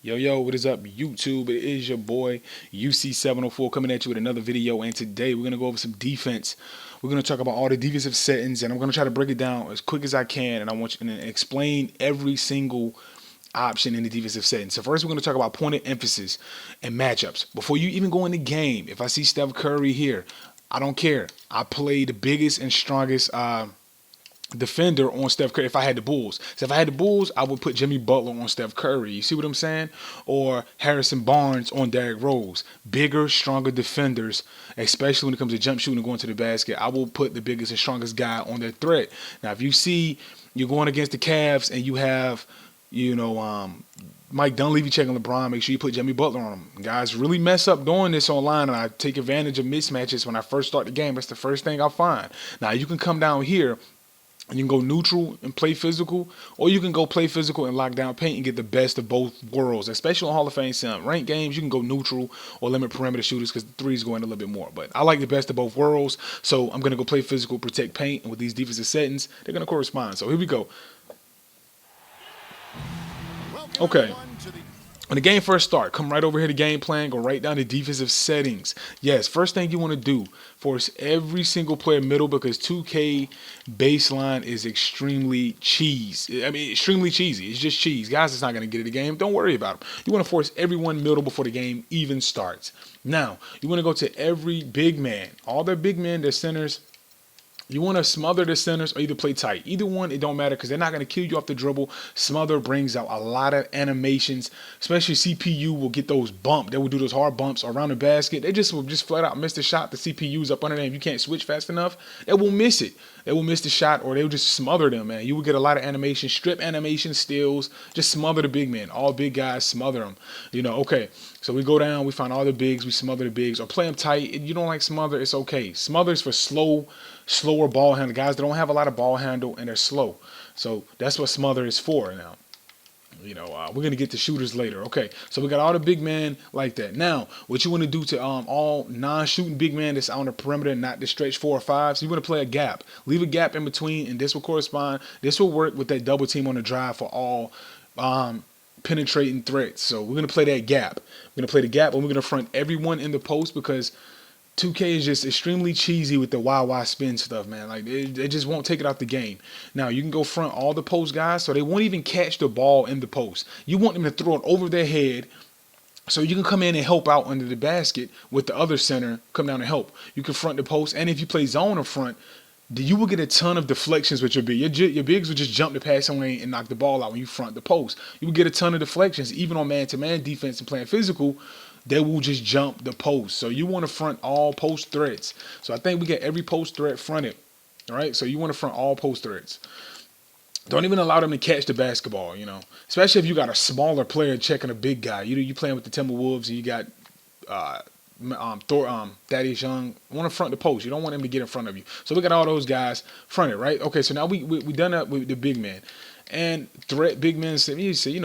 Yo, what is up, YouTube? It is your boy UC704 coming at you with another video. And today we're gonna go over some defense. We're gonna talk about all the defensive settings, and I'm gonna try to break it down as quick as I can. And I want you to explain every single option in the defensive settings. So first, we're gonna talk about point of emphasis and matchups. Before you even go in the game, if I see Steph Curry here, I don't care. I play the biggest and strongest defender on Steph Curry if I had the Bulls. So if I had the Bulls, I would put Jimmy Butler on Steph Curry. You see what I'm saying? Or Harrison Barnes on Derrick Rose. Bigger, stronger defenders, especially when it comes to jump shooting and going to the basket. I will put the biggest and strongest guy on their threat. Now, if you see you're going against the Cavs and you have, Mike Dunleavy checking LeBron, make sure you put Jimmy Butler on him. Guys really mess up doing this online, and I take advantage of mismatches when I first start the game. That's the first thing I find. Now, you can come down here and you can go neutral and play physical, or you can go play physical and lock down paint and get the best of both worlds. Especially on Hall of Fame ranked games, you can go neutral or limit perimeter shooters because the threes go in a little bit more. But I like the best of both worlds, so I'm going to go play physical, protect paint, and with these defensive settings, they're going to correspond. So here we go. Okay. When the game first starts, come right over here to game plan, go right down to defensive settings. Yes, first thing you want to do, force every single player middle because 2K baseline is extremely extremely cheesy. It's just cheese. Guys, it's not going to get in the game. Don't worry about them. You want to force everyone middle before the game even starts. Now, you want to go to every big man. All their big men, their centers. You want to smother the centers or either play tight. Either one, it don't matter because they're not going to kill you off the dribble. Smother brings out a lot of animations, especially CPU will get those bumps. They will do those hard bumps around the basket. They just will just flat out miss the shot. The CPU's up under them. If you can't switch fast enough, they will miss it. They will miss the shot or they will just smother them, man. You will get a lot of animation, strip animation, steals. Just smother the big men. All big guys, smother them. Okay. So we go down, we find all the bigs, we smother the bigs, or play them tight. If you don't like smother, it's okay. Smother's for slower ball handle. Guys that don't have a lot of ball handle and they're slow. So that's what smother is for now. We're going to get to shooters later. Okay, so we got all the big men like that. Now, what you want to do to all non-shooting big men that's on the perimeter, not the stretch 4 or 5, so you want to play a gap. Leave a gap in between, and this will correspond. This will work with that double team on the drive for all penetrating threats. So we're going to play that gap. We're going to play the gap, and we're going to front everyone in the post because 2K is just extremely cheesy with the YY spin stuff, man. Like, they just won't take it out the game. Now, you can go front all the post guys, so they won't even catch the ball in the post. You want them to throw it over their head so you can come in and help out under the basket with the other center, come down and help. You can front the post, and if you play zone in front, you will get a ton of deflections with your big. Your bigs will just jump the passing lane and knock the ball out when you front the post. You will get a ton of deflections, even on man-to-man defense and playing physical. They will just jump the post. So you want to front all post threats. So I think we get every post threat fronted. All right. So you want to front all post threats. Don't even allow them to catch the basketball, especially if you got a smaller player checking a big guy. You playing with the Timberwolves and you got Thaddeus Young. Want to front the post. You don't want him to get in front of you. So we got all those guys fronted, right? Okay. So now we done that with the big man and threat big men. You say,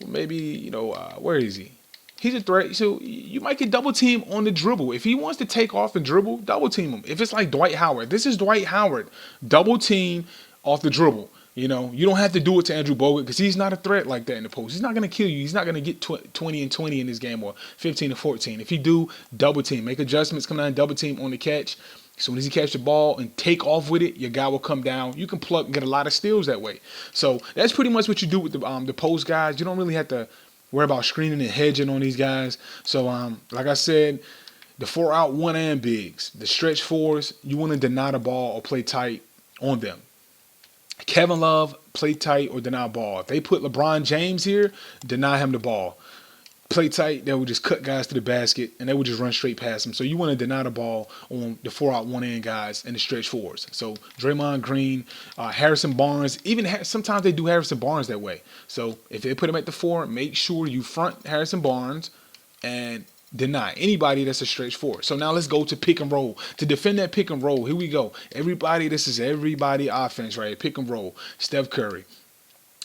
maybe, where is he? He's a threat, so you might get double team on the dribble. If he wants to take off and dribble, double team him. If it's like Dwight Howard, this is Dwight Howard, double team off the dribble. You don't have to do it to Andrew Bogut because he's not a threat like that in the post. He's not going to kill you. He's not going to get 20 and 20 in this game or 15 and 14. If he do, double team. Make adjustments, come down, double team on the catch. As soon as he catch the ball and take off with it, your guy will come down. You can pluck and get a lot of steals that way. So that's pretty much what you do with the post guys. You don't really have to worry about screening and hedging on these guys. So, like I said, the 4-out, 1-and bigs, the stretch 4s, you want to deny the ball or play tight on them. Kevin Love, play tight or deny ball. If they put LeBron James here, deny him the ball. Play tight, they would just cut guys to the basket, and they would just run straight past them. So you want to deny the ball on the 4-out, 1-and guys and the stretch 4s. So Draymond Green, Harrison Barnes, even sometimes they do Harrison Barnes that way. So if they put him at the 4, make sure you front Harrison Barnes and deny anybody that's a stretch 4. So now let's go to pick and roll. To defend that pick and roll, here we go. This is everybody offense, right? Pick and roll. Steph Curry.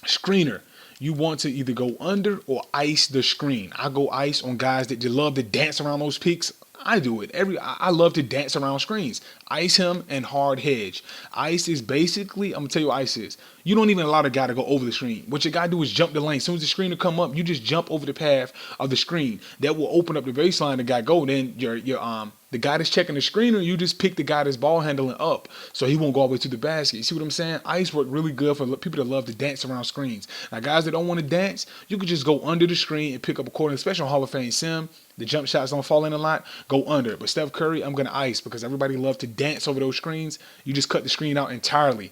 Screener. You want to either go under or ice the screen. I go ice on guys that just love to dance around those picks. I do it. I love to dance around screens. Ice him and hard hedge. Ice is basically, I'm gonna tell you what ice is. You don't even allow the guy to go over the screen. What you gotta do is jump the lane. As soon as the screen will come up, you just jump over the path of the screen. That will open up the baseline. The guy go. Then the guy that's checking the screener, you just pick the guy that's ball handling up, so he won't go all the way to the basket. You see what I'm saying? Ice work really good for people that love to dance around screens. Now, guys that don't want to dance, you can just go under the screen and pick up a corner, especially on Hall of Fame sim. The jump shots don't fall in a lot. Go under. But Steph Curry, I'm gonna ice because everybody loves to dance over those screens. You just cut the screen out entirely.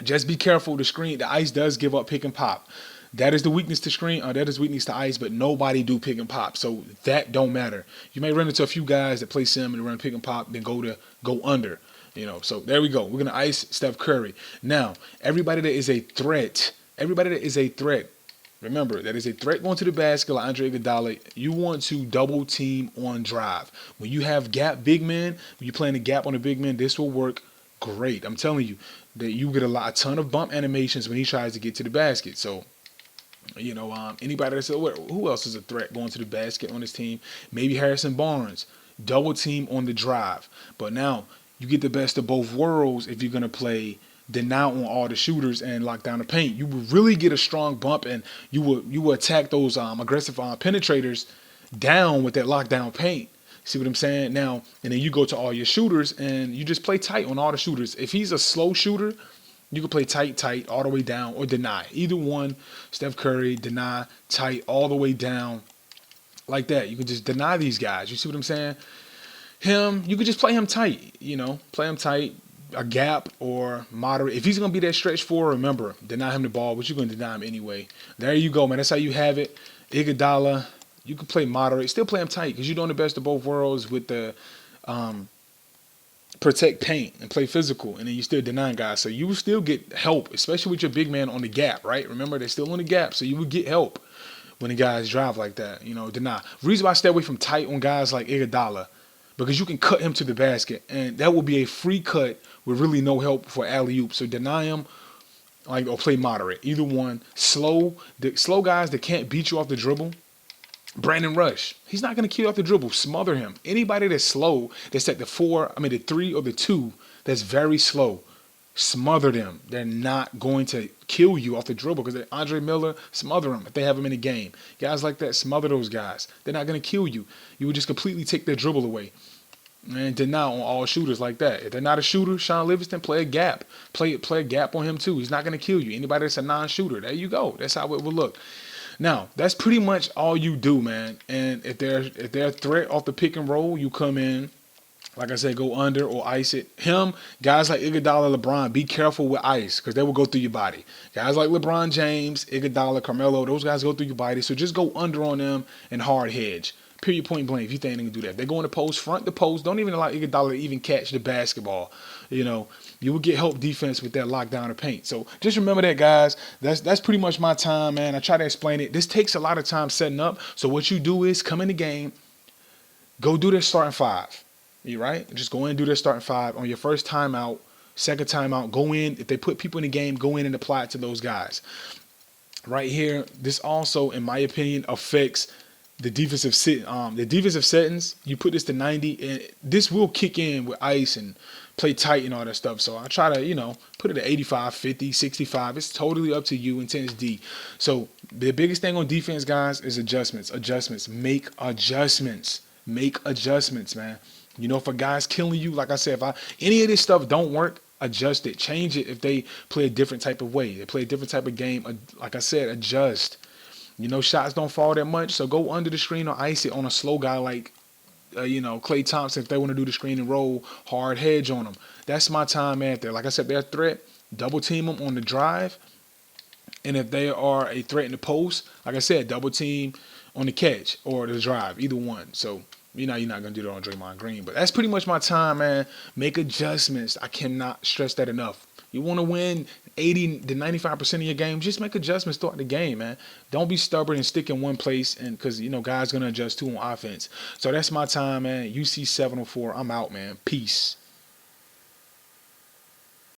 Just be careful. The ice does give up pick and pop. That is the weakness to screen, or that is weakness to ice, but nobody do pick and pop. So that don't matter. You may run into a few guys that play sim and run pick and pop, then go under. So there we go. We're gonna ice Steph Curry. Now, everybody that is a threat, remember, that is a threat going to the basket like Andre Iguodala, you want to double team on drive. When you have gap big men, when you're playing a gap on a big man, this will work great. I'm telling you that you get a ton of bump animations when he tries to get to the basket. So anybody that said, who else is a threat going to the basket on this team? Maybe Harrison Barnes. Double team on the drive. But now you get the best of both worlds if you're going to play deny on all the shooters and lock down the paint. You will really get a strong bump, and you will attack those aggressive penetrators down with that lockdown paint. See what I'm saying? Now, and then you go to all your shooters, and you just play tight on all the shooters. If he's a slow shooter, you can play tight, all the way down, or deny. Either one, Steph Curry, deny, tight, all the way down, like that. You can just deny these guys. You see what I'm saying? You could just play him tight, play him tight, a gap or moderate. If he's going to be that stretch four, remember, deny him the ball, but you're going to deny him anyway. There you go, man. That's how you have it. Iguodala, you can play moderate. Still play him tight because you're doing the best of both worlds with the protect paint and play physical, and then you still denying guys. So you will still get help, especially with your big man on the gap, right? Remember, they're still on the gap, so you will get help when the guys drive like that, deny. Reason why I stay away from tight on guys like Iguodala, because you can cut him to the basket, and that will be a free cut with really no help for alley-oop. So deny him, or play moderate. Either one. The slow guys that can't beat you off the dribble, Brandon Rush, he's not going to kill you off the dribble. Smother him. Anybody that's slow, that's at the 3 or the 2, that's very slow, smother them. They're not going to kill you off the dribble because Andre Miller, smother them if they have him in the game. Guys like that, smother those guys. They're not going to kill you. You would just completely take their dribble away. And deny on all shooters like that. If they're not a shooter, Sean Livingston, play a gap. Play a gap on him too. He's not going to kill you. Anybody that's a non-shooter, there you go. That's how it will look. Now, that's pretty much all you do, man. And if they're a threat off the pick and roll, you come in, like I said, go under or ice it. Guys like Iguodala, LeBron, be careful with ice because they will go through your body. Guys like LeBron James, Iguodala, Carmelo, those guys go through your body. So just go under on them and hard hedge. Period, point blank, if you think they can do that. If they go in the post, front the post. Don't even allow Iguodala to even catch the basketball. You will get help defense with that lockdown of paint. So just remember that, guys. That's pretty much my time, man. I try to explain it. This takes a lot of time setting up. So what you do is come in the game, go do their starting 5. You right? Just go in and do their starting 5 on your first timeout, second timeout. Go in. If they put people in the game, go in and apply it to those guys. Right here, this also, in my opinion, affects the defensive settings. You put this to 90, and this will kick in with ice and play tight and all that stuff. So I try to, put it at 85, 50, 65. It's totally up to you in tennis D. So the biggest thing on defense, guys, is adjustments. Make adjustments, man. If a guy's killing you, like I said, if any of this stuff don't work, adjust it, change it. If they play a different type of way, they play a different type of game, like I said, adjust. Shots don't fall that much, so go under the screen or ice it on a slow guy like, Klay Thompson. If they want to do the screen and roll, hard hedge on them. That's my time after. Like I said, they're a threat. Double team them on the drive. And if they are a threat in the post, like I said, double team on the catch or the drive, either one. So, you're not going to do that on Draymond Green. But that's pretty much my time, man. Make adjustments. I cannot stress that enough. You want to win 80 to 95% of your game, just make adjustments throughout the game, man. Don't be stubborn and stick in one place, and because, guys going to adjust too on offense. So that's my time, man. UC 704. I'm out, man. Peace.